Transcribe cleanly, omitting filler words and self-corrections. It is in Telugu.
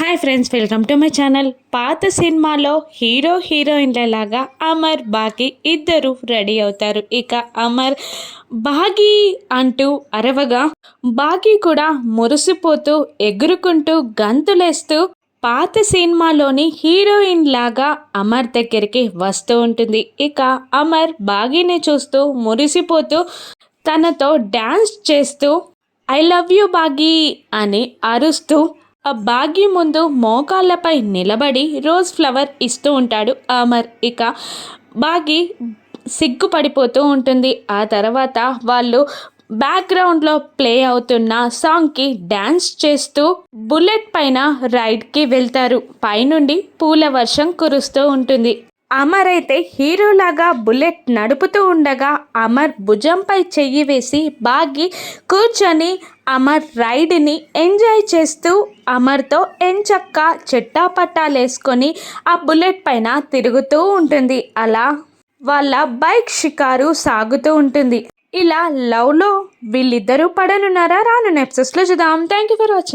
Hi friends, welcome to my channel. పాత సినిమాలో హీరో హీరోయిన్లలాగా అమర్ బాగి ఇద్దరు రెడీ అవుతారు. ఇక అమర్ బాగి అంటూ అరవగా బాగి కూడా మురిసిపోతూ ఎగురుకుంటూ గంతులేస్తూ పాత సినిమాలోని హీరోయిన్ లాగా అమర్ దగ్గరికి వస్తూ ఉంటుంది. ఇక అమర్ బాగిని చూస్తూ మురిసిపోతూ తనతో డ్యాన్స్ చేస్తూ ఐ లవ్ యూ బాగి అని అరుస్తూ ఆ బాగి ముందు మోకాళ్ళపై నిలబడి రోజ్ ఫ్లవర్ ఇస్తూ ఉంటాడు అమర్. ఇక బాగి సిగ్గుపడిపోతూ ఉంటుంది. ఆ తర్వాత వాళ్ళు బ్యాక్గ్రౌండ్లో ప్లే అవుతున్న సాంగ్కి డ్యాన్స్ చేస్తూ బుల్లెట్ పైన రైడ్కి వెళ్తారు. పైనుండి పూల వర్షం కురుస్తూ ఉంటుంది. అమర్ అయితే హీరోలాగా బుల్లెట్ నడుపుతూ ఉండగా అమర్ భుజంపై చెయ్యి వేసి బాగి కూర్చొని అమర్ రైడ్ని ఎంజాయ్ చేస్తూ అమర్తో ఎంచక్క చెట్టాపట్టాలేసుకొని ఆ బుల్లెట్ పైన తిరుగుతూ ఉంటుంది. అలా వాళ్ళ బైక్ షికారు సాగుతూ ఉంటుంది. ఇలా లవ్లో వీళ్ళిద్దరూ పడనున్నారా? రానున్న ఎపిసోడ్స్లో చూద్దాం. Thank you for watching.